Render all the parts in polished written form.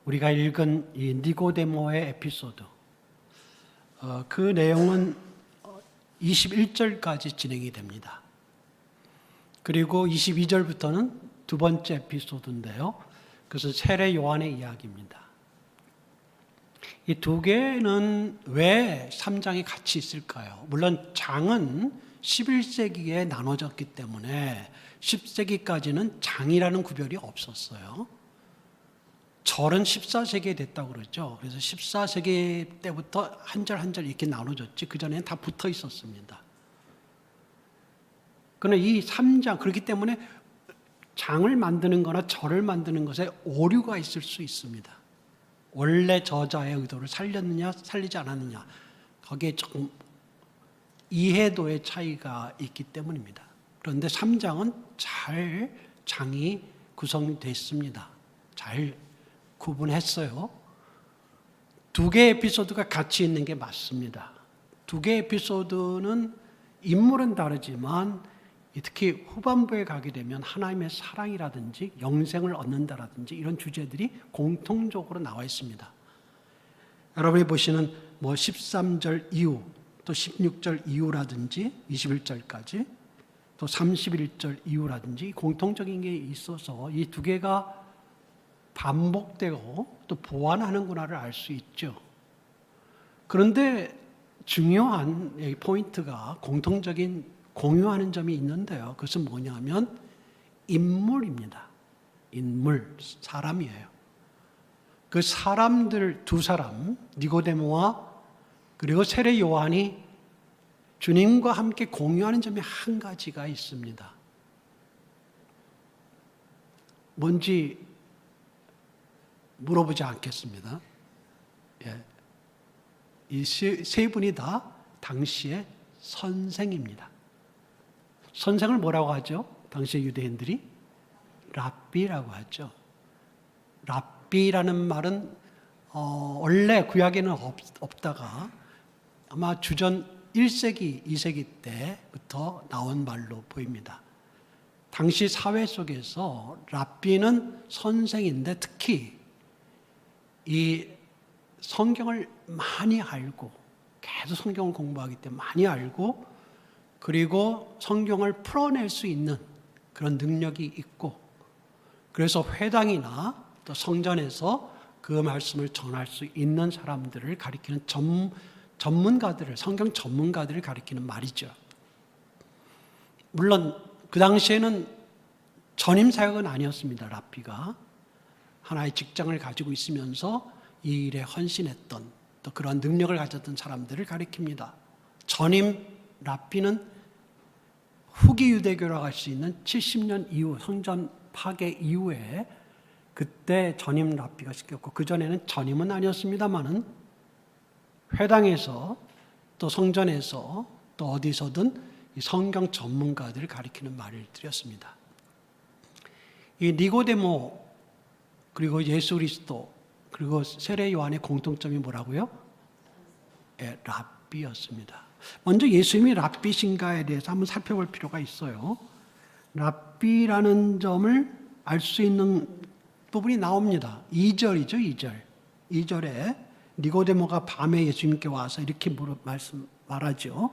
우리가 읽은 이 니고데모의 에피소드, 그 내용은 21절까지 진행이 됩니다. 그리고 22절부터는 두 번째 에피소드인데요. 그것은 세례 요한의 이야기입니다. 이 두 개는 왜 3장이 같이 있을까요? 물론 장은 11세기에 나눠졌기 때문에 10세기까지는 장이라는 구별이 없었어요. 절은 14세기에 됐다고 그러죠. 그래서 14세기 때부터 한 절 한 절 이렇게 나눠졌지, 그전에는 다 붙어 있었습니다. 그러나 이 3장, 그렇기 때문에 장을 만드는 거나 절을 만드는 것에 오류가 있을 수 있습니다. 원래 저자의 의도를 살렸느냐 살리지 않았느냐, 거기에 조금 이해도의 차이가 있기 때문입니다. 그런데 3장은 잘 장이 구성됐습니다. 잘 구분했어요. 두 개의 에피소드가 같이 있는 게 맞습니다. 두 개의 에피소드는 인물은 다르지만 특히 후반부에 가게 되면 하나님의 사랑이라든지 영생을 얻는다라든지 이런 주제들이 공통적으로 나와 있습니다. 여러분이 보시는 13절 이후, 또 16절 이후라든지 21절까지, 또 31절 이후라든지 공통적인 게 있어서 이 두 개가 반복되고 또 보완하는구나를 알 수 있죠. 그런데 중요한 포인트가 공유하는 점이 있는데요. 그것은 뭐냐면 인물입니다. 인물, 사람이에요. 그 사람들 두 사람, 니고데모와 그리고 세례 요한이 주님과 함께 공유하는 점이 한 가지가 있습니다. 뭔지 물어보지 않겠습니다. 이 세 분이 다 당시의 선생입니다. 선생을 뭐라고 하죠? 당시의 유대인들이 랍비라고 하죠. 랍비라는 말은 원래 구약에는 없다가 아마 주전 1세기, 2세기 때부터 나온 말로 보입니다. 당시 사회 속에서 랍비는 선생인데 특히 이 성경을 많이 알고 계속 성경을 공부하기 때문에 많이 알고 그리고 성경을 풀어낼 수 있는 그런 능력이 있고, 그래서 회당이나 또 성전에서 그 말씀을 전할 수 있는 사람들을 가리키는 전문가들을, 성경 전문가들을 가리키는 말이죠. 물론 그 당시에는 전임 사역은 아니었습니다. 랍비가 하나의 직장을 가지고 있으면서 이 일에 헌신했던 또 그런 능력을 가졌던 사람들을 가리킵니다. 전임 랍비는 후기 유대교라고 할 수 있는 70년 이후, 성전 파괴 이후에 그때 전임 랍비가 시켰고, 그전에는 전임은 아니었습니다만은 회당에서 또 성전에서 또 어디서든 이 성경 전문가들을 가리키는 말을 드렸습니다. 이 니고데모 그리고 예수 그리스도 그리고 세례 요한의 공통점이 뭐라고요? 랍비였습니다. 먼저 예수님이 랍비신가에 대해서 한번 살펴볼 필요가 있어요. 랍비라는 점을 알 수 있는 부분이 나옵니다. 2절이죠, 2절에 니고데모가 밤에 예수님께 와서 이렇게 말하죠.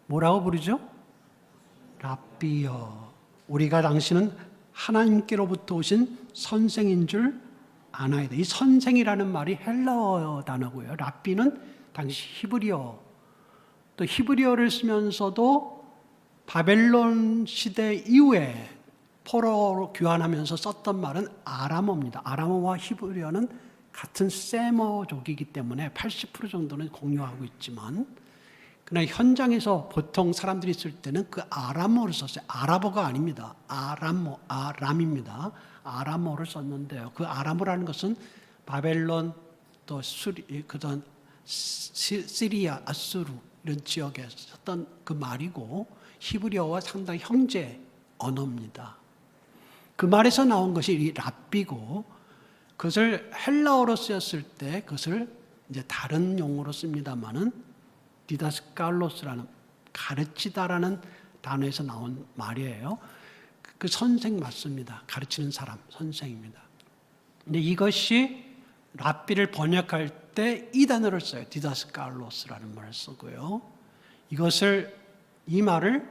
뭐라고 부르죠? 랍비여, 우리가 당신은 하나님께로부터 오신 선생인 줄 아나이다. 이 선생이라는 말이 헬라어 단어고요. 랍비는 당시 히브리어, 또 히브리어를 쓰면서도 바벨론 시대 이후에 포로로 귀환하면서 썼던 말은 아람어입니다. 아람어와 히브리어는 같은 세머족이기 때문에 80% 정도는 공유하고 있지만, 그러나 현장에서 보통 사람들이 쓸 때는 그 아람어를 썼어요. 아랍어가 아닙니다. 아람입니다. 아람어를 썼는데요. 그 아람어라는 것은 바벨론, 또 시리아, 아수르 이런 지역에 썼던 그 말이고, 히브리어와 상당히 형제 언어입니다. 그 말에서 나온 것이 이 랍비고, 그것을 헬라어로 쓰였을 때 그것을 이제 다른 용어로 씁니다만은 디다스칼로스라는, 가르치다라는 단어에서 나온 말이에요. 그 선생 맞습니다. 가르치는 사람, 선생입니다. 근데 이것이 랍비를 번역할 때 이 단어를 써요. 디다스칼로스라는 말을 쓰고요. 이 말을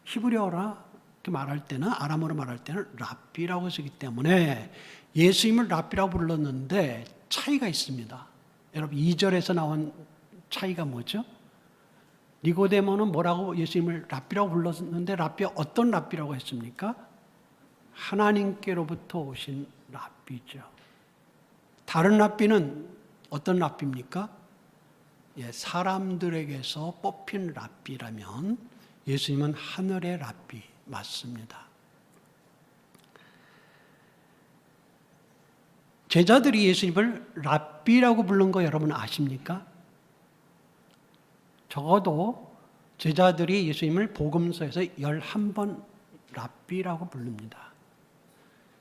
히브리어라 말할 때는, 아람어로 말할 때는 랍비라고 쓰기 때문에 예수님을 랍비라고 불렀는데 차이가 있습니다. 여러분 2절에서 나온 차이가 뭐죠? 니고데모는 뭐라고 예수님을 랍비라고 불렀는데 랍비가 어떤 랍비라고 했습니까? 하나님께로부터 오신 랍비죠. 다른 랍비는 어떤 랍비입니까? 사람들에게서 뽑힌 랍비라면 예수님은 하늘의 랍비 맞습니다. 제자들이 예수님을 랍비라고 부른 거 여러분 아십니까? 적어도 제자들이 예수님을 복음서에서 11번 랍비라고 부릅니다.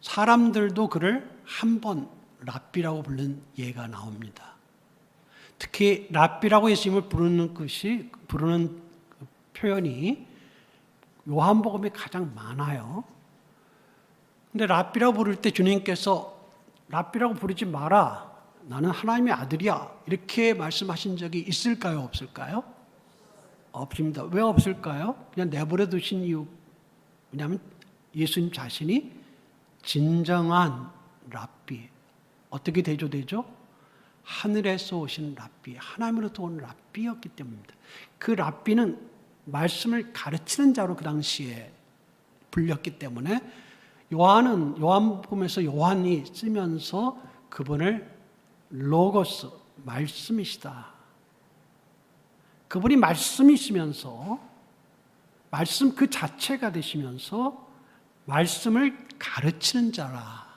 사람들도 그를 한 번 랍비라고 부른 예가 나옵니다. 특히 랍비라고 예수님을 부르는 표현이 요한복음에 가장 많아요. 근데 랍비라고 부를 때 주님께서 랍비라고 부르지 마라, 나는 하나님의 아들이야, 이렇게 말씀하신 적이 있을까요? 없을까요? 없습니다. 왜 없을까요? 그냥 내버려 두신 이유, 왜냐하면 예수님 자신이 진정한 랍비, 어떻게 대조되죠? 하늘에서 오신 랍비, 하나님으로부터 온 랍비였기 때문입니다. 그 랍비는 말씀을 가르치는 자로 그 당시에 불렸기 때문에 요한복음에서 요한이 쓰면서 그분을 로고스, 말씀이시다. 그분이 말씀이시면서 말씀 그 자체가 되시면서 말씀을 가르치는 자라.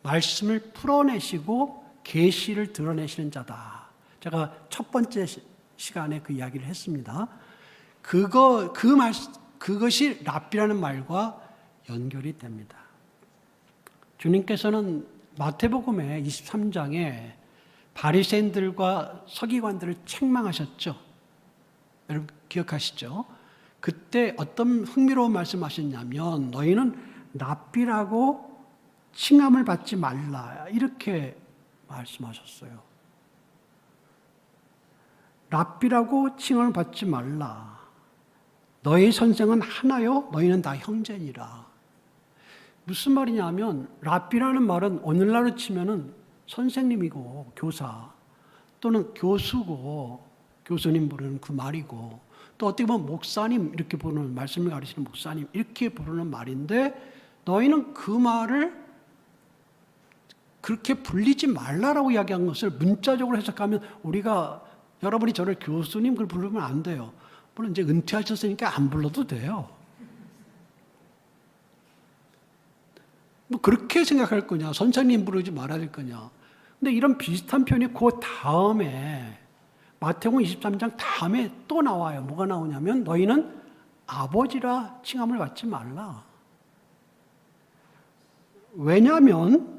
말씀을 풀어내시고 계시를 드러내시는 자다. 제가 첫 번째 시간에 그 이야기를 했습니다. 그것이 랍비라는 말과 연결이 됩니다. 주님께서는 마태복음의 23장에 바리새인들과 서기관들을 책망하셨죠. 여러분 기억하시죠? 그때 어떤 흥미로운 말씀하셨냐면 너희는 랍비라고 칭함을 받지 말라, 이렇게 말씀하셨어요. 랍비라고 칭함을 받지 말라. 너희 선생은 하나요? 너희는 다 형제니라. 무슨 말이냐면 랍비라는 말은 오늘날로 치면은 선생님이고 교사 또는 교수고 교수님 부르는 그 말이고, 또 어떻게 보면 목사님 이렇게 부르는, 말씀을 가르치는 목사님 이렇게 부르는 말인데, 너희는 그 말을 그렇게 불리지 말라라고 이야기한 것을 문자적으로 해석하면 여러분이 저를 교수님 그걸 부르면 안 돼요. 물론 이제 은퇴하셨으니까 안 불러도 돼요. 뭐 그렇게 생각할 거냐, 선생님 부르지 말아야 될 거냐. 근데 이런 비슷한 표현이 그 다음에 마태복음 23장 다음에 또 나와요. 뭐가 나오냐면 너희는 아버지라 칭함을 받지 말라. 왜냐하면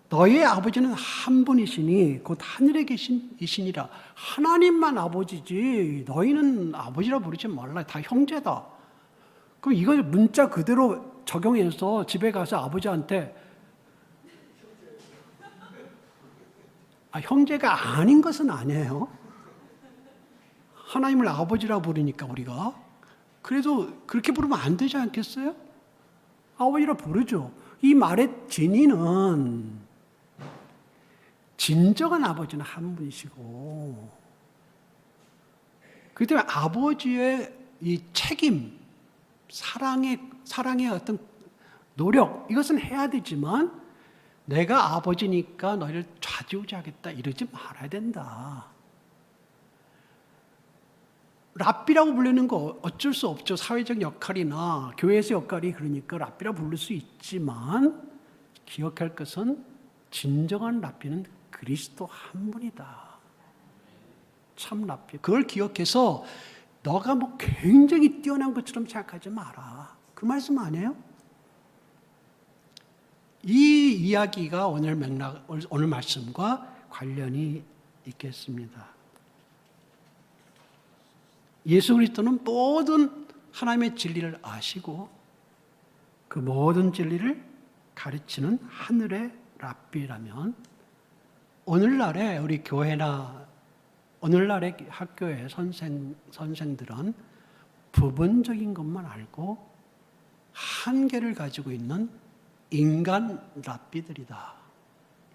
너희의 아버지는 한 분이시니 곧 하늘에 계신이시니라. 하나님만 아버지지 너희는 아버지라 부르지 말라. 다 형제다. 그럼 이걸 문자 그대로 적용해서 집에 가서 아버지한테 형제가 아닌 것은 아니에요. 하나님을 아버지라 부르니까 우리가. 그래도 그렇게 부르면 안 되지 않겠어요? 아버지라 부르죠. 이 말의 진의는 진정한 아버지는 한 분이시고, 그렇기 때문에 아버지의 이 책임, 사랑의 어떤 노력, 이것은 해야 되지만 내가 아버지니까 너희를 좌지우지하겠다 이러지 말아야 된다. 랍비라고 부르는 거 어쩔 수 없죠. 사회적 역할이나 교회에서 역할이 그러니까 랍비라고 부를 수 있지만 기억할 것은 진정한 랍비는 그리스도 한 분이다. 참 랍비. 그걸 기억해서 너가 뭐 굉장히 뛰어난 것처럼 생각하지 마라. 그 말씀 아니에요? 이 이야기가 오늘 말씀과 관련이 있겠습니다. 예수 그리스도는 모든 하나님의 진리를 아시고 그 모든 진리를 가르치는 하늘의 랍비라면 오늘날에 우리 교회나 오늘날의 학교의 선생들은 부분적인 것만 알고 한계를 가지고 있는 인간 랍비들이다.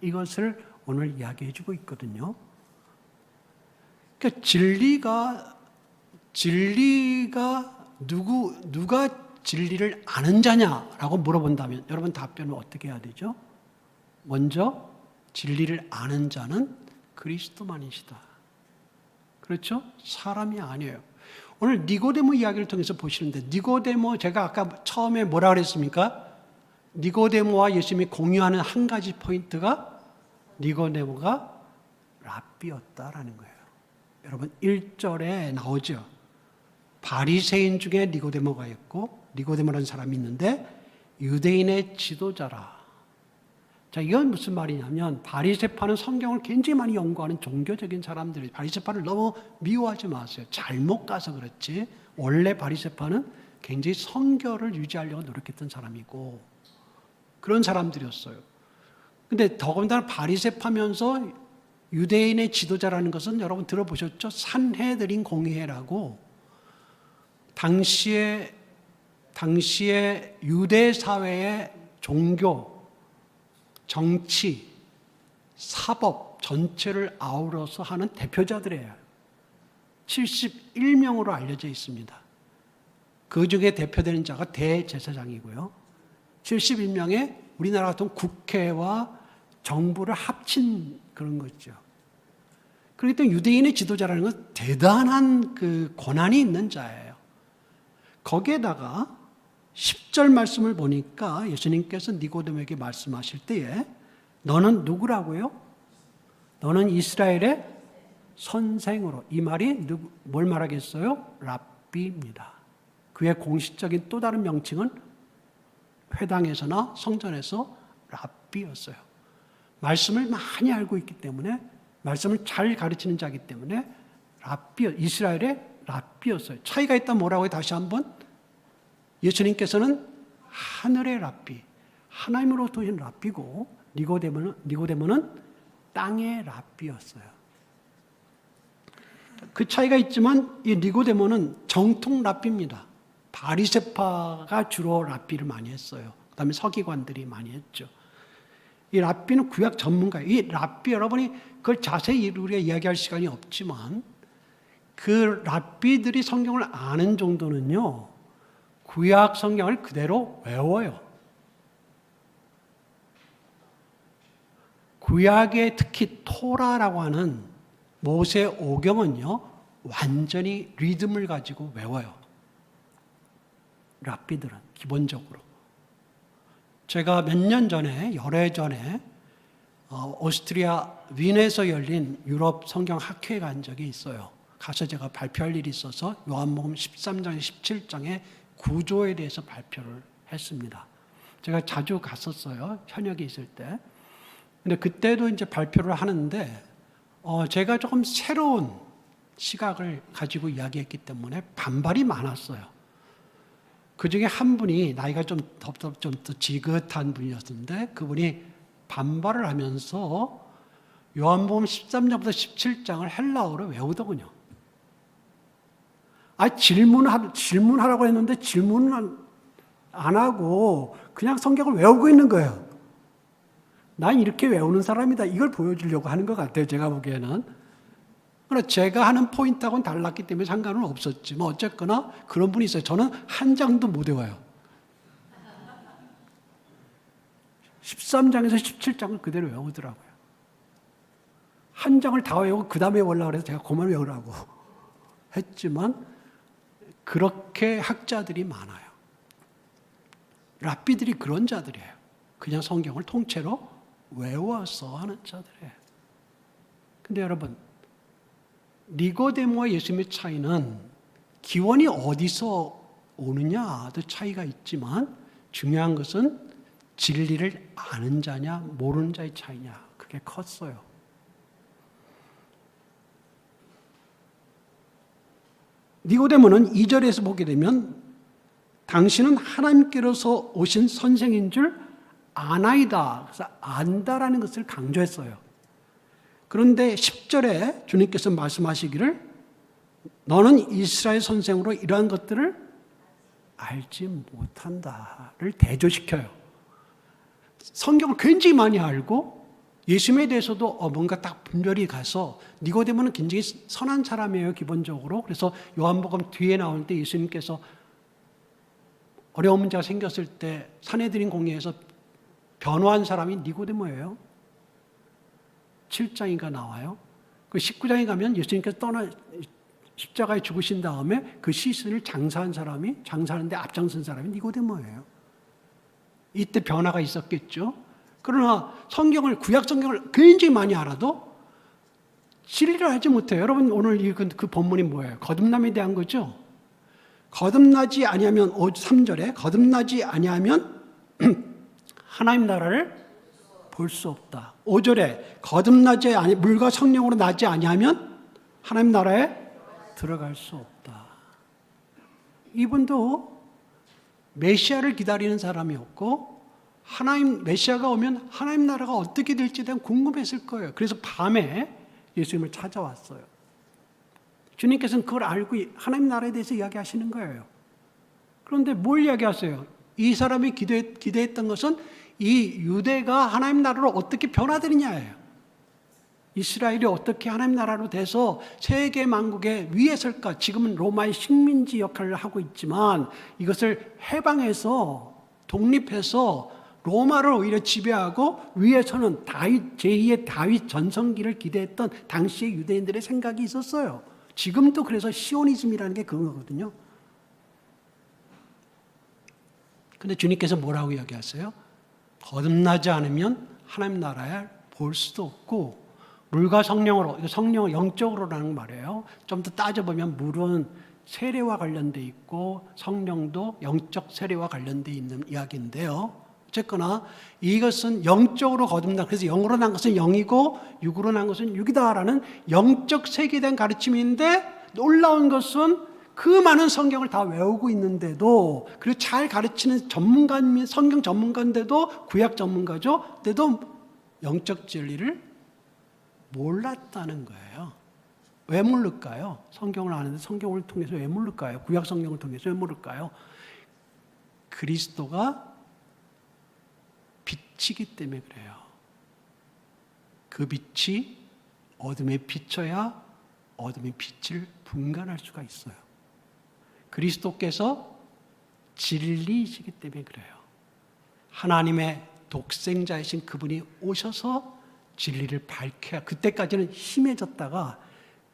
이것을 오늘 이야기해 주고 있거든요. 그러니까 진리가 누가 진리를 아는 자냐라고 물어본다면 여러분 답변은 어떻게 해야 되죠? 먼저 진리를 아는 자는 그리스도만이시다. 그렇죠? 사람이 아니에요. 오늘 니고데모 이야기를 통해서 보시는데 니고데모 제가 아까 처음에 뭐라 그랬습니까? 니고데모와 예수님이 공유하는 한 가지 포인트가 니고데모가 랍비였다라는 거예요. 여러분 1절에 나오죠. 바리새인 중에 니고데모가 있고 니고데모라는 사람이 있는데 유대인의 지도자라. 자, 이건 무슨 말이냐면 바리새파는 성경을 굉장히 많이 연구하는 종교적인 사람들이 바리새파를 너무 미워하지 마세요. 잘못 가서 그렇지. 원래 바리새파는 굉장히 성결을 유지하려고 노력했던 사람이고 그런 사람들이었어요. 근데 더군다나 바리새파면서 유대인의 지도자라는 것은 여러분 들어보셨죠? 산헤드린 공회라고 당시에 유대 사회의 종교, 정치, 사법 전체를 아우러서 하는 대표자들이에요. 71명으로 알려져 있습니다. 그 중에 대표되는 자가 대제사장이고요. 71명의 우리나라 같은 국회와 정부를 합친 그런 거죠. 그렇기 때문에 유대인의 지도자라는 건 대단한 그 권한이 있는 자예요. 거기에다가 10절 말씀을 보니까 예수님께서 니고데모에게 말씀하실 때에 너는 누구라고요? 너는 이스라엘의 선생으로. 이 말이 뭘 말하겠어요? 랍비입니다. 그의 공식적인 또 다른 명칭은 회당에서나 성전에서 랍비였어요. 말씀을 많이 알고 있기 때문에 말씀을 잘 가르치는 자이기 때문에 이스라엘의 랍비였어요. 차이가 있다면 뭐라고요? 다시 한번. 예수님께서는 하늘의 랍비, 하나님으로부터 오신 랍비고 니고데모는 땅의 랍비였어요. 그 차이가 있지만 이 니고데모는 정통 랍비입니다. 바리새파가 주로 랍비를 많이 했어요. 그다음에 서기관들이 많이 했죠. 이 랍비는 구약 전문가예요. 이 랍비 여러분이 그걸 자세히 우리가 이야기할 시간이 없지만 그 랍비들이 성경을 아는 정도는요. 구약 성경을 그대로 외워요. 구약의 특히 토라라고 하는 모세 오경은요. 완전히 리듬을 가지고 외워요. 랍비들은 기본적으로. 제가 몇 년 전에 열해 전에 오스트리아 윈에서 열린 유럽 성경 학회에 간 적이 있어요. 가서 제가 발표할 일이 있어서 요한복음 13장에 17장의 구조에 대해서 발표를 했습니다. 제가 자주 갔었어요. 현역에 있을 때. 근데 그때도 이제 발표를 하는데 제가 조금 새로운 시각을 가지고 이야기했기 때문에 반발이 많았어요. 그 중에 한 분이 나이가 좀 더 지긋한 분이었는데 그분이 반발을 하면서 요한복음 13장부터 17장을 헬라어로 외우더군요. 질문하라고 했는데 질문은 안 하고 그냥 성경을 외우고 있는 거예요. 난 이렇게 외우는 사람이다. 이걸 보여주려고 하는 것 같아요. 제가 보기에는. 그러나 제가 하는 포인트하고는 달랐기 때문에 상관은 없었지만 어쨌거나 그런 분이 있어요. 저는 한 장도 못 외워요. 13장에서 17장을 그대로 외우더라고요. 한 장을 다 외우고 그 다음에 외우려고 해서 제가 그만 외우라고 했지만 그렇게 학자들이 많아요. 랍비들이 그런 자들이에요. 그냥 성경을 통째로 외워서 하는 자들이에요. 근데 여러분, 니고데모와 예수님의 차이는 기원이 어디서 오느냐도 차이가 있지만 중요한 것은 진리를 아는 자냐 모르는 자의 차이냐 그게 컸어요. 니고데모는 2절에서 보게 되면 당신은 하나님께로서 오신 선생인 줄 아나이다. 그래서 안다라는 것을 강조했어요. 그런데 10절에 주님께서 말씀하시기를 너는 이스라엘 선생으로 이러한 것들을 알지 못한다를 대조시켜요. 성경을 굉장히 많이 알고 예수님에 대해서도 뭔가 딱 분별이 가서 니고데모는 굉장히 선한 사람이에요, 기본적으로. 그래서 요한복음 뒤에 나올 때 예수님께서 어려운 문제가 생겼을 때 산헤드린 공회에서 변호한 사람이 니고데모예요. 7장인가 나와요. 그 19장에 가면 예수님께서 십자가에 죽으신 다음에 그 시신을 장사하는데 앞장선 사람이 니고데모예요. 이때 변화가 있었겠죠. 그러나 구약 성경을 굉장히 많이 알아도 진리를 알지 못해요. 여러분 오늘 읽은 그 본문이 뭐예요? 거듭남에 대한 거죠. 거듭나지 아니하면 3절에 거듭나지 아니하면 하나님 나라를 볼 수 없다. 5절에 거듭나지 아니 물과 성령으로 나지 아니하면 하나님 나라에 들어갈 수 없다. 이분도 메시아를 기다리는 사람이었고 메시아가 오면 하나님 나라가 어떻게 될지에 대한 궁금했을 거예요. 그래서 밤에 예수님을 찾아왔어요. 주님께서는 그걸 알고 하나님 나라에 대해서 이야기하시는 거예요. 그런데 뭘 이야기하세요? 이 사람이 기대했던 것은 이 유대가 하나님 나라로 어떻게 변화되느냐예요. 이스라엘이 어떻게 하나님 나라로 돼서 세계 만국의 위에 설까? 지금은 로마의 식민지 역할을 하고 있지만 이것을 해방해서 독립해서 로마를 오히려 지배하고 위에서는 제2의 다윗 전성기를 기대했던 당시의 유대인들의 생각이 있었어요. 지금도 그래서 시오니즘이라는 게 그거거든요. 근데 주님께서 뭐라고 이야기하세요? 거듭나지 않으면 하나님 나라에 볼 수도 없고 물과 성령으로, 이거 성령을 영적으로라는 말이에요. 좀 더 따져보면 물은 세례와 관련돼 있고 성령도 영적 세례와 관련돼 있는 이야기인데요. 어쨌거나 이것은 영적으로 거듭나, 그래서 영으로 난 것은 영이고 육으로 난 것은 육이다라는 영적 세계에 대한 가르침인데 놀라운 것은 그 많은 성경을 다 외우고 있는데도 그리고 잘 가르치는 성경 전문가인데도 구약 전문가죠. 때도 영적 진리를 몰랐다는 거예요. 왜 모를까요? 성경을 아는데 성경을 통해서 왜 모를까요? 구약 성경을 통해서 왜 모를까요? 그리스도가 빛이기 때문에 그래요. 그 빛이 어둠에 비춰야 어둠의 빛을 분간할 수가 있어요. 그리스도께서 진리이시기 때문에 그래요. 하나님의 독생자이신 그분이 오셔서 진리를 밝혀야, 그때까지는 희미해졌다가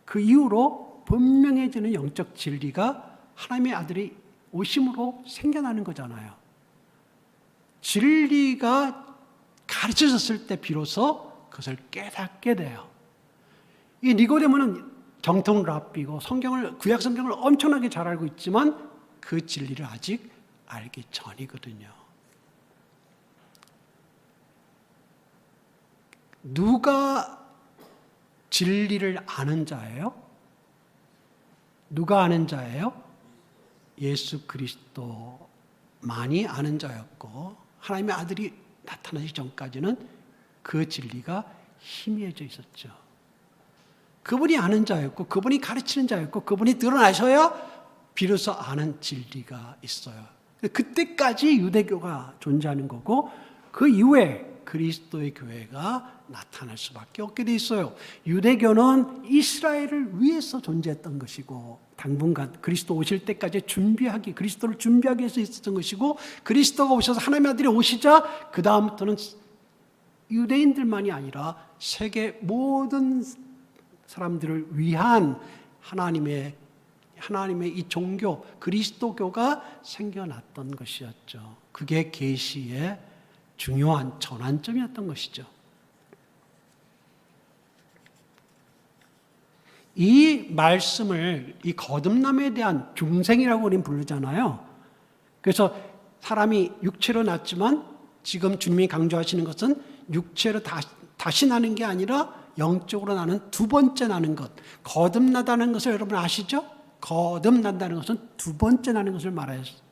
그 이후로 분명해지는 영적 진리가 하나님의 아들이 오심으로 생겨나는 거잖아요. 진리가 가르쳐졌을 때 비로소 그것을 깨닫게 돼요. 이 니고데모는 정통 랍비고 구약 성경을 엄청나게 잘 알고 있지만 그 진리를 아직 알기 전이거든요. 누가 진리를 아는 자예요? 누가 아는 자예요? 예수 그리스도만이 아는 자였고 하나님의 아들이 나타나기 전까지는 그 진리가 희미해져 있었죠. 그분이 아는 자였고 그분이 가르치는 자였고 그분이 드러나셔야 비로소 아는 진리가 있어요. 그때까지 유대교가 존재하는 거고 그 이후에 그리스도의 교회가 나타날 수밖에 없게 돼 있어요. 유대교는 이스라엘을 위해서 존재했던 것이고 당분간 그리스도 오실 때까지 그리스도를 준비하기 위해서 있었던 것이고 그리스도가 오셔서 하나님의 아들이 오시자 그 다음부터는 유대인들만이 아니라 세계 모든 사람들을 위한 하나님의 이 종교 그리스도교가 생겨났던 것이었죠. 그게 계시의 중요한 전환점이었던 것이죠. 이 말씀을 이 거듭남에 대한 중생이라고 우리는 부르잖아요. 그래서 사람이 육체로 났지만 지금 주님이 강조하시는 것은 육체로 다시 나는 게 아니라 영적으로 나는 두 번째 나는 것. 거듭나다는 것을 여러분 아시죠? 거듭난다는 것은 두 번째 나는 것을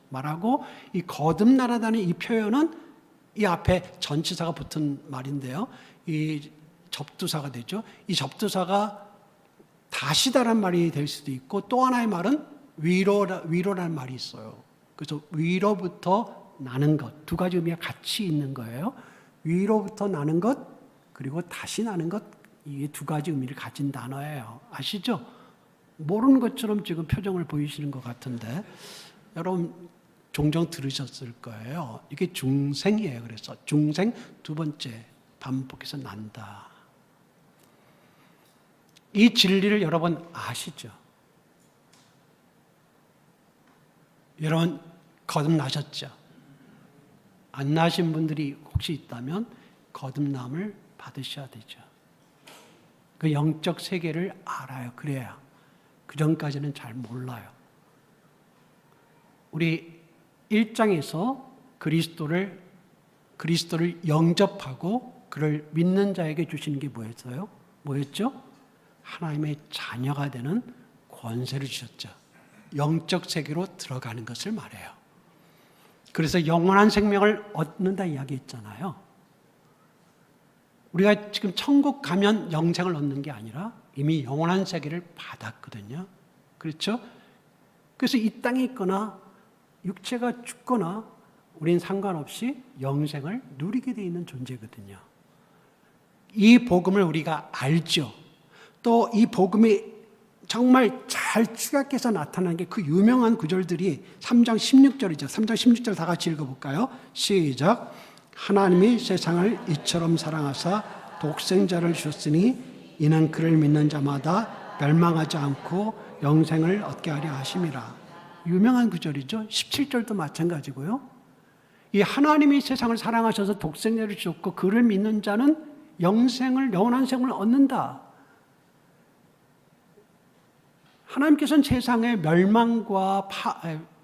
말하고 이 거듭나다는 이 표현은 이 앞에 전치사가 붙은 말인데요. 이 접두사가 되죠. 이 접두사가 다시다란 말이 될 수도 있고 또 하나의 말은 위로라는 말이 있어요. 그래서 위로부터 나는 것, 두 가지 의미가 같이 있는 거예요. 위로부터 나는 것, 그리고 다시 나는 것, 이게 두 가지 의미를 가진 단어예요. 아시죠? 모르는 것처럼 지금 표정을 보이시는 것 같은데 여러분 종종 들으셨을 거예요. 이게 중생이에요. 그래서 중생 두 번째 반복해서 난다. 이 진리를 여러분 아시죠? 여러분 거듭나셨죠? 안 나신 분들이 혹시 있다면 거듭남을 받으셔야 되죠. 그 영적 세계를 알아요. 그래야. 그 전까지는 잘 몰라요. 우리 1장에서 그리스도를 영접하고 그를 믿는 자에게 주시는 게 뭐였어요? 뭐였죠? 하나님의 자녀가 되는 권세를 주셨죠. 영적 세계로 들어가는 것을 말해요. 그래서 영원한 생명을 얻는다 이야기했잖아요. 우리가 지금 천국 가면 영생을 얻는 게 아니라 이미 영원한 세계를 받았거든요. 그렇죠? 그래서 이 땅에 있거나 육체가 죽거나 우린 상관없이 영생을 누리게 되어 있는 존재거든요. 이 복음을 우리가 알죠. 또 이 복음이 정말 잘 축약해서 나타나는 게 그 유명한 구절들이 3장 16절이죠. 3장 16절 다 같이 읽어볼까요? 시작. 하나님이 세상을 이처럼 사랑하사 독생자를 주셨으니 이는 그를 믿는 자마다 멸망하지 않고 영생을 얻게 하려 하심이라. 유명한 구절이죠. 17절도 마찬가지고요. 이 하나님이 세상을 사랑하셔서 독생자를 주셨고 그를 믿는 자는 영원한 생을 얻는다. 하나님께서는 세상에 멸망과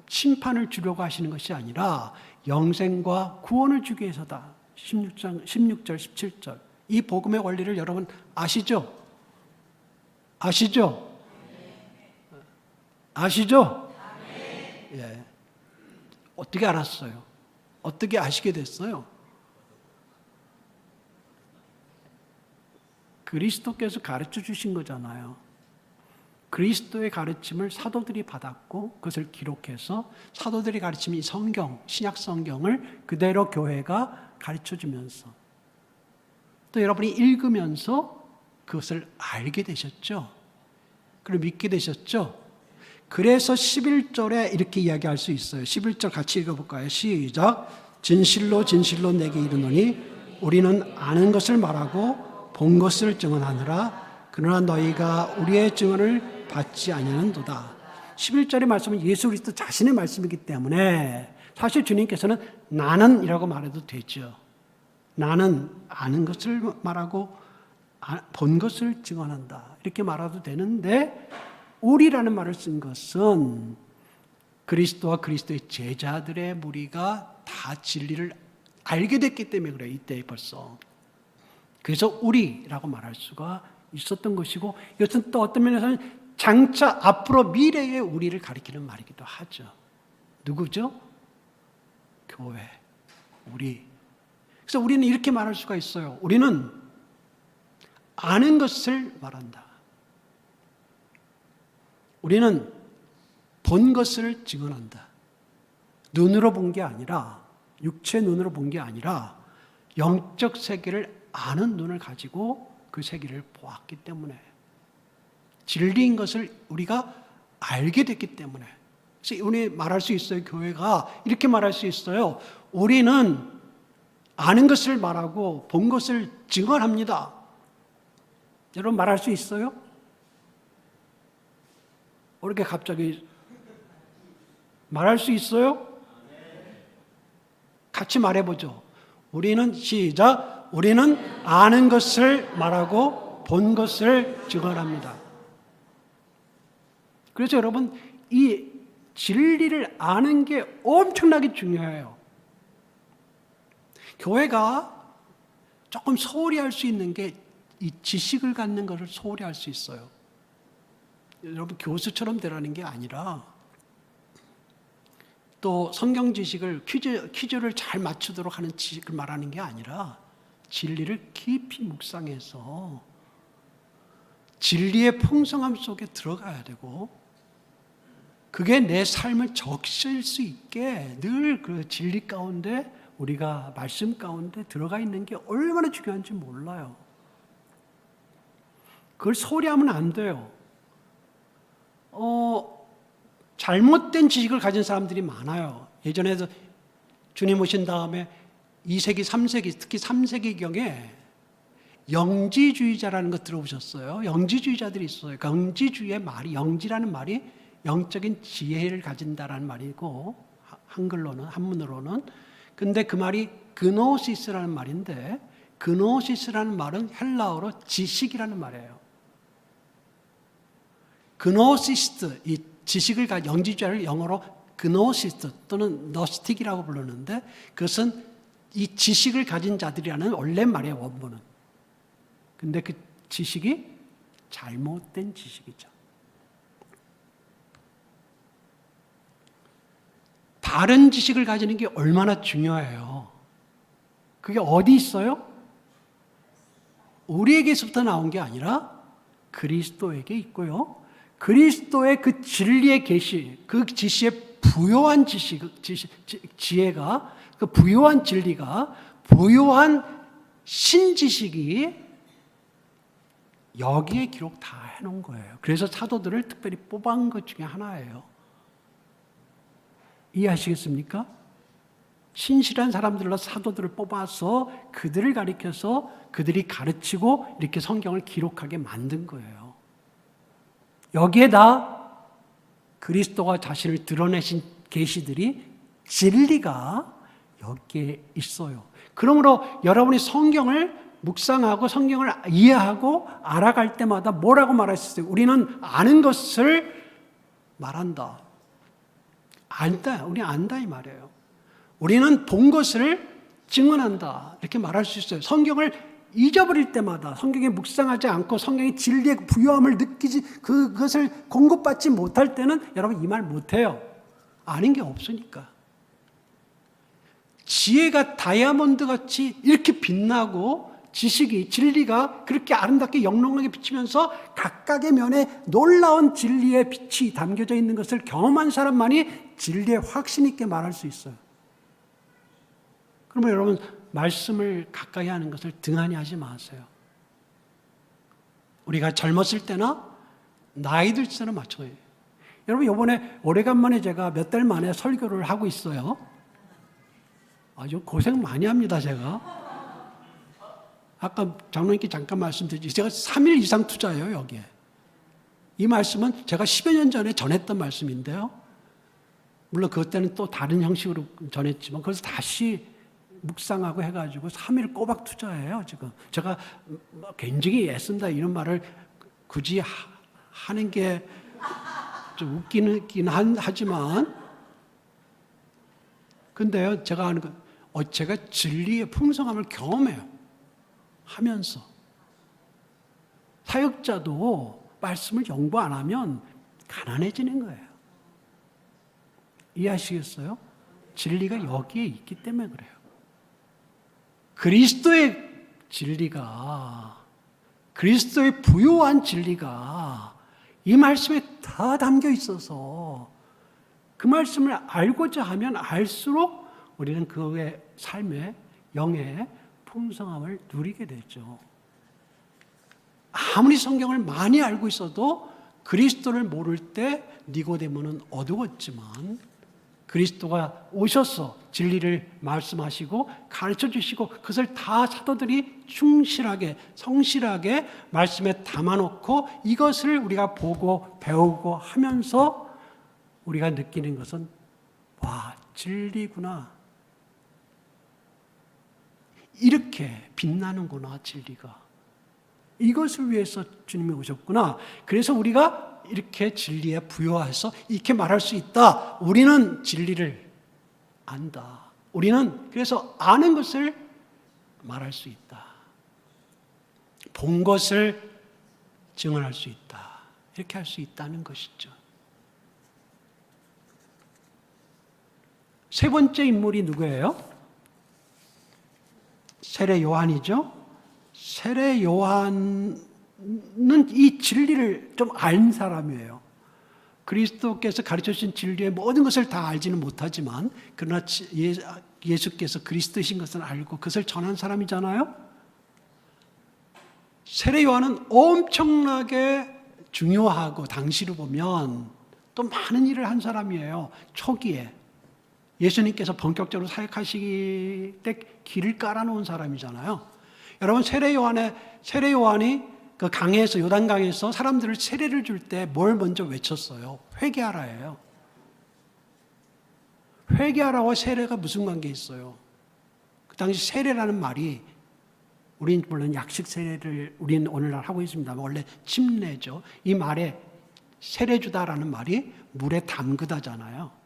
심판을 주려고 하시는 것이 아니라 영생과 구원을 주기 위해서다. 16절, 17절. 이 복음의 원리를 여러분 아시죠? 아시죠? 아시죠? 예. 어떻게 알았어요? 어떻게 아시게 됐어요? 그리스도께서 가르쳐 주신 거잖아요. 그리스도의 가르침을 사도들이 받았고 그것을 기록해서 사도들이 가르치는 이 성경, 신약 성경을 그대로 교회가 가르쳐주면서 또 여러분이 읽으면서 그것을 알게 되셨죠. 그리고 믿게 되셨죠. 그래서 11절에 이렇게 이야기할 수 있어요. 11절 같이 읽어볼까요? 시작. 진실로 진실로 내게 이르노니 우리는 아는 것을 말하고 본 것을 증언하느라 그러나 너희가 우리의 증언을 받지 아니하는도다. 11절의 말씀은 예수 그리스도 자신의 말씀이기 때문에 사실 주님께서는 나는이라고 말해도 되죠. 나는 아는 것을 말하고 본 것을 증언한다. 이렇게 말해도 되는데 우리라는 말을 쓴 것은 그리스도와 그리스도의 제자들의 무리가 다 진리를 알게 됐기 때문에 그래요. 이때 벌써. 그래서 우리라고 말할 수가 있었던 것이고 이것은 또 어떤 면에서는 장차 앞으로 미래의 우리를 가리키는 말이기도 하죠. 누구죠? 교회, 우리. 그래서 우리는 이렇게 말할 수가 있어요. 우리는 아는 것을 말한다. 우리는 본 것을 증언한다. 눈으로 본 게 아니라 육체 눈으로 본 게 아니라 영적 세계를 아는 눈을 가지고 그 세계를 보았기 때문에 진리인 것을 우리가 알게 됐기 때문에 그래서 우리 말할 수 있어요. 교회가 이렇게 말할 수 있어요. 우리는 아는 것을 말하고 본 것을 증언합니다. 여러분 말할 수 있어요? 이렇게 갑자기 말할 수 있어요? 같이 말해보죠. 우리는 시작. 우리는 아는 것을 말하고 본 것을 증언합니다. 그래서 여러분 이 진리를 아는 게 엄청나게 중요해요. 교회가 조금 소홀히 할 수 있는 게 이 지식을 갖는 것을 소홀히 할 수 있어요. 여러분 교수처럼 되라는 게 아니라 또 성경 지식을 퀴즈를 잘 맞추도록 하는 지식을 말하는 게 아니라 진리를 깊이 묵상해서 진리의 풍성함 속에 들어가야 되고 그게 내 삶을 적실 수 있게 늘 그 진리 가운데 우리가 말씀 가운데 들어가 있는 게 얼마나 중요한지 몰라요. 그걸 소리하면 안 돼요. 잘못된 지식을 가진 사람들이 많아요. 예전에도 주님 오신 다음에 2세기, 3세기, 특히 3세기경에 영지주의자라는 거 들어보셨어요? 영지주의자들이 있어요. 영지주의의 말이, 영지라는 말이 영적인 지혜를 가진다라는 말이고, 한글로는, 한문으로는. 근데 그 말이 그노시스라는 말인데, 그노시스라는 말은 헬라어로 지식이라는 말이에요. 그노시스트, 이 지식을 가진 영지주의를 영어로 그노시스트 또는 너스틱이라고 부르는데, 그것은 이 지식을 가진 자들이라는 원래 말이에요, 원문은. 근데 그 지식이 잘못된 지식이죠. 바른 지식을 가지는 게 얼마나 중요해요. 그게 어디 있어요? 우리에게서부터 나온 게 아니라 그리스도에게 있고요. 그리스도의 그 진리의 계시, 그 지시의 부요한 지혜가, 그 부요한 진리가, 부요한 신지식이 여기에 기록 다 해놓은 거예요. 그래서 사도들을 특별히 뽑은 것 중에 하나예요. 이해하시겠습니까? 신실한 사람들로 사도들을 뽑아서 그들을 가리켜서 그들이 가르치고 이렇게 성경을 기록하게 만든 거예요. 여기에 다 그리스도가 자신을 드러내신 계시들이 진리가 여기에 있어요. 그러므로 여러분이 성경을 묵상하고 성경을 이해하고 알아갈 때마다 뭐라고 말할 수 있어요? 우리는 아는 것을 말한다. 안다. 우리 안다 이 말이에요. 우리는 본 것을 증언한다. 이렇게 말할 수 있어요. 성경을 잊어버릴 때마다 성경에 묵상하지 않고 성경의 진리의 부요함을 느끼지 그것을 공급받지 못할 때는 여러분 이 말 못해요. 아는 게 없으니까. 지혜가 다이아몬드 같이 이렇게 빛나고 지식이 진리가 그렇게 아름답게 영롱하게 비치면서 각각의 면에 놀라운 진리의 빛이 담겨져 있는 것을 경험한 사람만이 진리의 확신 있게 말할 수 있어요. 그러면 여러분 말씀을 가까이 하는 것을 등한히 하지 마세요. 우리가 젊었을 때나 나이 들 때나 마찬가지예요. 여러분 이번에 오래간만에 제가 몇 달 만에 설교를 하고 있어요. 아주 고생 많이 합니다 제가. 아까 장로님께 잠깐 말씀드렸지 제가 3일 이상 투자해요 여기에. 이 말씀은 제가 10여 년 전에 전했던 말씀인데요. 물론 그때는 또 다른 형식으로 전했지만 그래서 다시 묵상하고 해가지고 3일 꼬박 투자해요 지금. 제가 굉장히 애쓴다 이런 말을 굳이 하는 게 좀 웃기긴 하지만 근데요 제가 하는 거 제가 진리의 풍성함을 경험해요. 하면서 사역자도 말씀을 연구 안 하면 가난해지는 거예요. 이해하시겠어요? 진리가 여기에 있기 때문에 그래요. 그리스도의 진리가, 그리스도의 부요한 진리가 이 말씀에 다 담겨 있어서 그 말씀을 알고자 하면 알수록 우리는 그의 삶의 영의 풍성함을 누리게 되죠. 아무리 성경을 많이 알고 있어도 그리스도를 모를 때 니고데모는 어두웠지만 그리스도가 오셔서 진리를 말씀하시고 가르쳐 주시고 그것을 다 사도들이 충실하게 성실하게 말씀에 담아놓고 이것을 우리가 보고 배우고 하면서 우리가 느끼는 것은 와 진리구나. 이렇게 빛나는구나 진리가. 이것을 위해서 주님이 오셨구나. 그래서 우리가 이렇게 진리에 부여해서 이렇게 말할 수 있다. 우리는 진리를 안다. 우리는 그래서 아는 것을 말할 수 있다. 본 것을 증언할 수 있다. 이렇게 할 수 있다는 것이죠. 세 번째 인물이 누구예요? 세례 요한이죠. 세례 요한은 이 진리를 좀 아는 사람이에요. 그리스도께서 가르쳐주신 진리의 모든 것을 다 알지는 못하지만 그러나 예수께서 그리스도이신 것을 알고 그것을 전한 사람이잖아요. 세례 요한은 엄청나게 중요하고 당시로 보면 또 많은 일을 한 사람이에요. 초기에 예수님께서 본격적으로 사역하시기 때 길을 깔아놓은 사람이잖아요. 여러분 세례 요한이 그 강에서 요단강에서 사람들을 세례를 줄 때 뭘 먼저 외쳤어요? 회개하라예요. 회개하라와 세례가 무슨 관계 있어요? 그 당시 세례라는 말이 우린 물론 약식 세례를 우리는 오늘날 하고 있습니다만 원래 침례죠. 이 말에 세례 주다라는 말이 물에 담그다잖아요.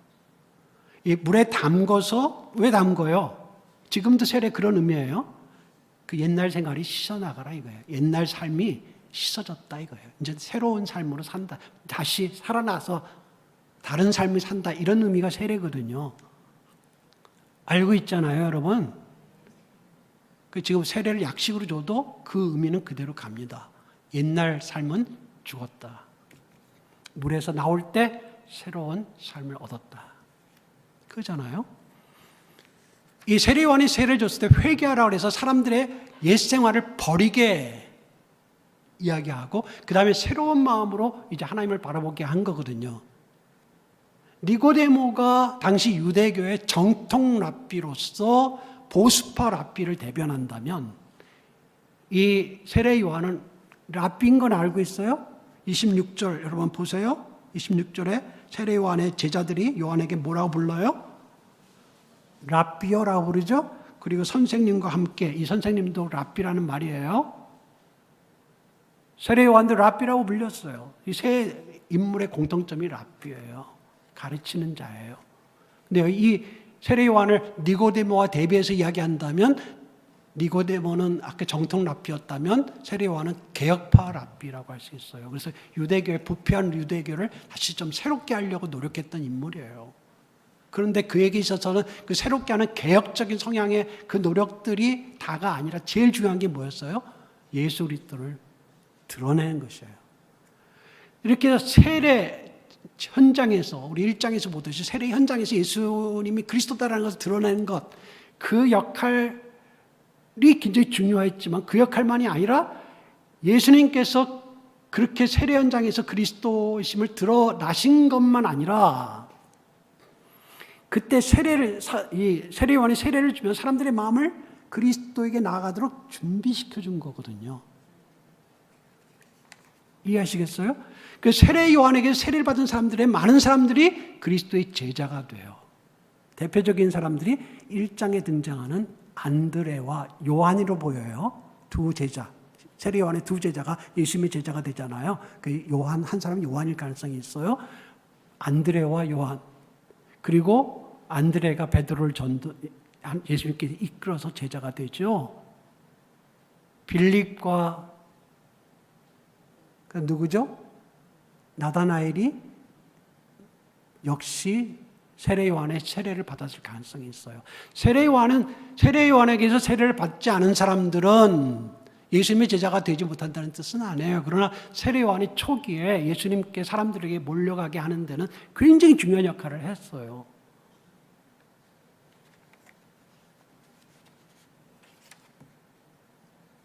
이 물에 담궈서 왜 담궈요? 지금도 세례 그런 의미예요. 그 옛날 생활이 씻어나가라 이거예요. 옛날 삶이 씻어졌다 이거예요. 이제 새로운 삶으로 산다. 다시 살아나서 다른 삶을 산다. 이런 의미가 세례거든요. 알고 있잖아요, 여러분. 지금 세례를 약식으로 줘도 그 의미는 그대로 갑니다. 옛날 삶은 죽었다. 물에서 나올 때 새로운 삶을 얻었다. 그거잖아요. 이 세례 요한이 세례를 줬을 때 회개하라고 해서 사람들의 옛 생활을 버리게 이야기하고 그 다음에 새로운 마음으로 이제 하나님을 바라보게 한 거거든요. 니고데모가 당시 유대교의 정통 랍비로서 보수파 랍비를 대변한다면 이 세례 요한은 랍비인 건 알고 있어요? 26절 여러분 보세요. 26절에 세례 요한의 제자들이 요한에게 뭐라고 불러요? 랍비어라고 부르죠. 그리고 선생님과 함께 이 선생님도 랍비라는 말이에요. 세례 요한도 랍비라고 불렸어요. 이 세 인물의 공통점이 랍비예요. 가르치는 자예요. 근데 이 세례 요한을 니고데모와 대비해서 이야기한다면 니고데모는 아까 정통 랍비였다면 세례 요한은 개혁파 랍비라고 할 수 있어요. 그래서 유대교의 부패한 유대교를 다시 좀 새롭게 하려고 노력했던 인물이에요. 그런데 그에게 있어서는 그 새롭게 하는 개혁적인 성향의 그 노력들이 다가 아니라 제일 중요한 게 뭐였어요? 예수 그리스도를 드러내는 것이에요. 이렇게 세례 현장에서 우리 1장에서 보듯이 세례 현장에서 예수님이 그리스도다라는 것을 드러내는 것, 그 역할이 굉장히 중요했지만 그 역할만이 아니라 예수님께서 그렇게 세례 현장에서 그리스도심을 드러나신 것만 아니라 그때 세례 요한이 세례를 주면 사람들의 마음을 그리스도에게 나아가도록 준비시켜 준 거거든요. 이해하시겠어요? 그 세례 요한에게 세례를 받은 사람들의 많은 사람들이 그리스도의 제자가 돼요. 대표적인 사람들이 1장에 등장하는 안드레와 요한으로 보여요. 두 제자. 세례 요한의 두 제자가 예수님의 제자가 되잖아요. 그 요한 한 사람은 요한일 가능성이 있어요. 안드레와 요한. 그리고 안드레가 베드로를 예수님께 이끌어서 제자가 되죠. 빌립과 누구죠? 나다나엘이 역시 세례 요한의 세례를 받았을 가능성이 있어요. 세례 요한에게서 세례를 받지 않은 사람들은 예수님의 제자가 되지 못한다는 뜻은 아니에요. 그러나 세례 요한이 초기에 예수님께 사람들에게 몰려가게 하는 데는 굉장히 중요한 역할을 했어요.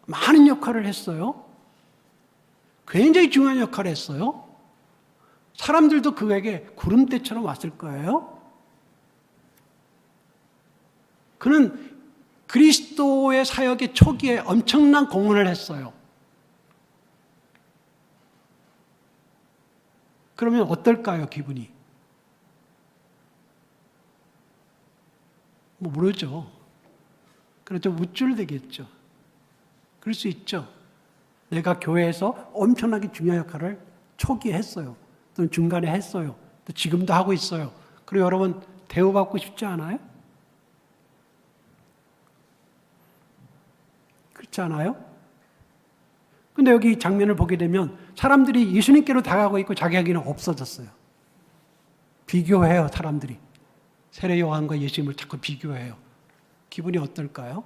많은 역할을 했어요. 굉장히 중요한 역할을 했어요. 사람들도 그에게 구름대처럼 왔을 거예요. 그는 그리스도의 사역의 초기에 엄청난 공헌을 했어요. 그러면 어떨까요, 기분이? 모르죠. 그래도 우쭐대겠죠. 그럴 수 있죠. 내가 교회에서 엄청나게 중요한 역할을 초기에 했어요. 또는 중간에 했어요. 또 지금도 하고 있어요. 그리고 여러분 대우받고 싶지 않아요? 그렇지 않아요? 근데 여기 장면을 보게 되면 사람들이 예수님께로 다가가고 있고 자기에게는 없어졌어요. 비교해요, 사람들이. 세례 요한과 예수님을 자꾸 비교해요. 기분이 어떨까요?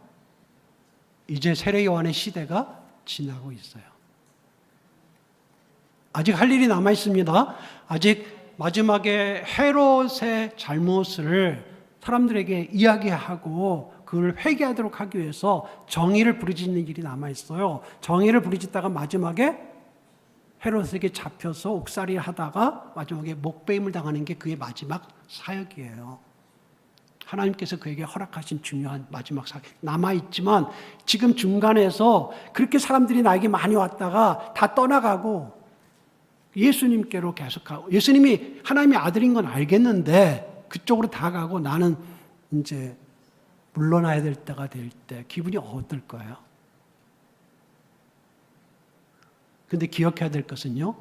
이제 세례 요한의 시대가 지나고 있어요. 아직 할 일이 남아 있습니다. 아직 마지막에 헤롯의 잘못을 사람들에게 이야기하고 그걸 회개하도록 하기 위해서 정의를 부르짖는 일이 남아 있어요. 정의를 부르짖다가 마지막에 헤롯에게 잡혀서 옥살이 하다가 마지막에 목베임을 당하는 게 그의 마지막 사역이에요. 하나님께서 그에게 허락하신 중요한 마지막 사역 남아있지만 지금 중간에서 그렇게 사람들이 나에게 많이 왔다가 다 떠나가고 예수님께로 계속하고 예수님이 하나님의 아들인 건 알겠는데 그쪽으로 다 가고 나는 이제 물러나야 될 때가 될 때 기분이 어떨 거예요? 근데 기억해야 될 것은요.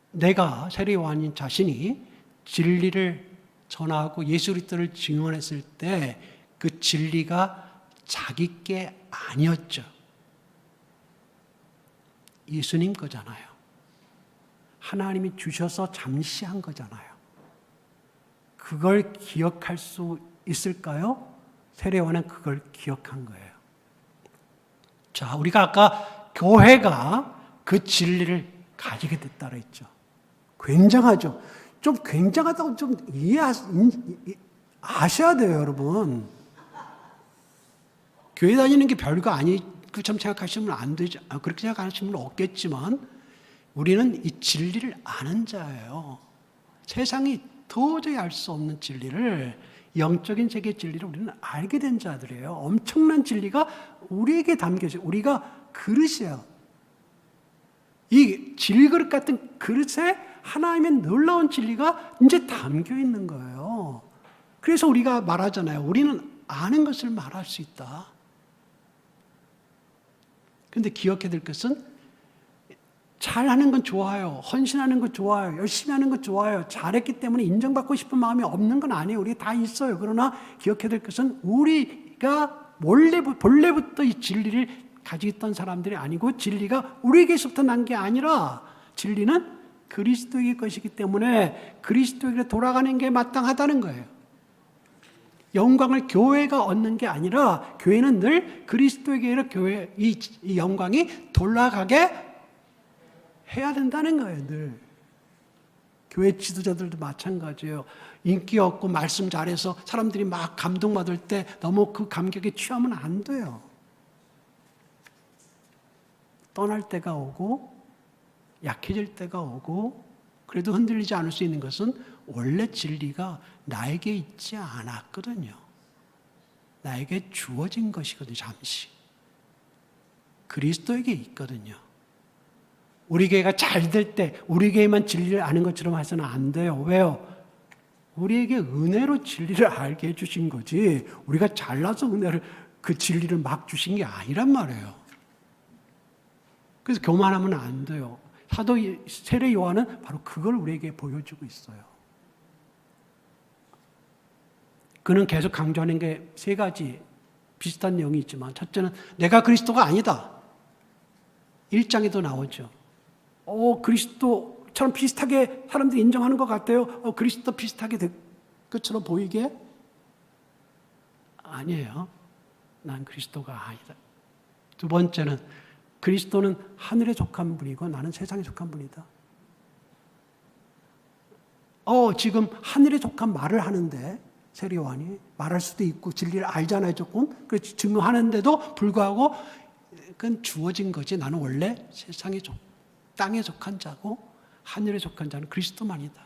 내가 세례 요한인 자신이 진리를 전하고 예수 그리스도를 증언했을 때 그 진리가 자기 게 아니었죠. 예수님 거잖아요. 하나님이 주셔서 잠시 한 거잖아요. 그걸 기억할 수 있을까요? 세례 요한은 그걸 기억한 거예요. 자, 우리가 아까 교회가 그 진리를 가지게 됐다고 했죠. 굉장하죠. 좀 굉장하다고 좀 아셔야 돼요, 여러분. 교회 다니는 게 별거 아니고처럼 생각하시면 안 되죠. 그렇게 생각하시면 없겠지만 우리는 이 진리를 아는 자예요. 세상이 도저히 알 수 없는 진리를, 영적인 세계의 진리를 우리는 알게 된 자들이에요. 엄청난 진리가 우리에게 담겨 있어요. 우리가 그릇이에요. 이 질그릇 같은 그릇에 하나님의 놀라운 진리가 이제 담겨 있는 거예요. 그래서 우리가 말하잖아요. 우리는 아는 것을 말할 수 있다. 그런데 기억해야 될 것은 잘하는 건 좋아요. 헌신하는 거 좋아요. 열심히 하는 거 좋아요. 잘했기 때문에 인정받고 싶은 마음이 없는 건 아니에요. 우리 다 있어요. 그러나 기억해야 될 것은 우리가 본래부터 이 진리를 가지고 있던 사람들이 아니고 진리가 우리에게서부터 난 게 아니라 진리는 그리스도의 것이기 때문에 그리스도에게 돌아가는 게 마땅하다는 거예요. 영광을 교회가 얻는 게 아니라 교회는 늘 그리스도에게 교회 이 영광이 돌아가게 해야 된다는 거예요. 늘 교회 지도자들도 마찬가지예요. 인기 없고 말씀 잘해서 사람들이 막 감동받을 때 너무 그 감격에 취하면 안 돼요. 떠날 때가 오고 약해질 때가 오고 그래도 흔들리지 않을 수 있는 것은 원래 진리가 나에게 있지 않았거든요. 나에게 주어진 것이거든요. 잠시. 그리스도에게 있거든요. 우리 교회가 잘 될 때 우리 교회만 진리를 아는 것처럼 해서는 안 돼요. 왜요? 우리에게 은혜로 진리를 알게 해주신 거지 우리가 잘나서 그 진리를 막 주신 게 아니란 말이에요. 그래서 교만하면 안 돼요. 사도 세례 요한은 바로 그걸 우리에게 보여주고 있어요. 그는 계속 강조하는 게 세 가지 비슷한 내용이 있지만 첫째는 내가 그리스도가 아니다. 1장에도 나오죠. 그리스도처럼 비슷하게 사람들이 인정하는 것 같아요. 그리스도 비슷하게 될 것처럼 보이게? 아니에요. 난 그리스도가 아니다. 두 번째는 그리스도는 하늘에 속한 분이고 나는 세상에 속한 분이다. 지금 하늘에 속한 말을 하는데 세례 요한이 말할 수도 있고 진리를 알잖아요 조금. 그래서 증거하는데도 불구하고 그건 주어진 거지. 나는 원래 땅에 속한 자고 하늘에 속한 자는 그리스도만이다.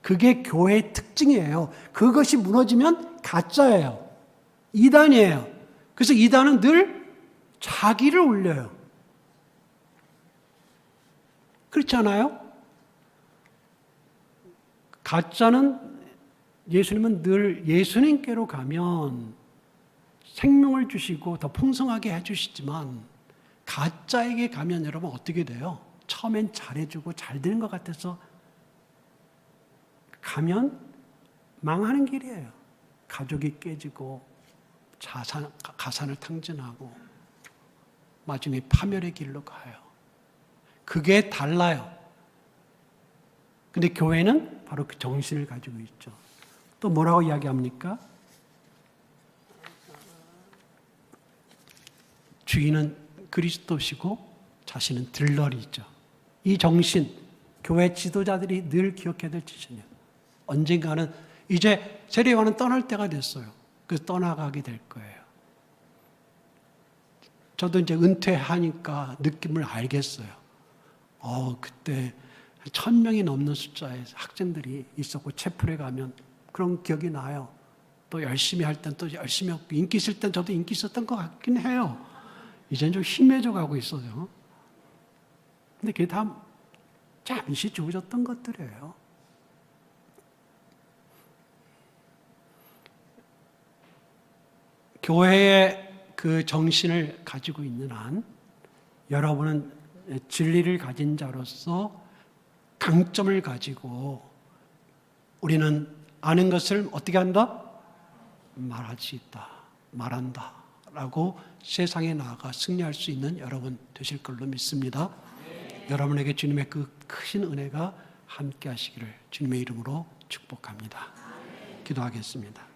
그게 교회의 특징이에요. 그것이 무너지면 가짜예요. 이단이에요. 그래서 이단은 늘 자기를 올려요. 그렇지 않아요? 가짜는 예수님은 늘 예수님께로 가면 생명을 주시고 더 풍성하게 해주시지만 가짜에게 가면 여러분 어떻게 돼요? 처음엔 잘해주고 잘 되는 것 같아서 가면 망하는 길이에요. 가족이 깨지고 가산을 탕진하고 나중에 파멸의 길로 가요. 그게 달라요. 근데 교회는 바로 그 정신을 가지고 있죠. 또 뭐라고 이야기합니까? 주인은 그리스도시고 자신은 들러리죠. 이 정신, 교회 지도자들이 늘 기억해야 될 지신이에요. 언젠가는 이제 세례요한은 떠날 때가 됐어요. 그래서 떠나가게 될 거예요. 저도 이제 은퇴하니까 느낌을 알겠어요. 그때 1,000명이 넘는 숫자의 학생들이 있었고 채플에 가면 그런 기억이 나요. 또 열심히 할 땐 또 열심히 하고 인기 있을 땐 저도 인기 있었던 것 같긴 해요. 이제는 좀 희미해져 가고 있어요. 근데 그게 다 잠시 주어졌던 것들이에요. 교회의 그 정신을 가지고 있는 한 여러분은 진리를 가진 자로서 강점을 가지고 우리는 아는 것을 어떻게 한다? 말할 수 있다. 말한다. 라고 세상에 나아가 승리할 수 있는 여러분 되실 걸로 믿습니다. 여러분에게 주님의 그 크신 은혜가 함께 하시기를 주님의 이름으로 축복합니다. 기도하겠습니다.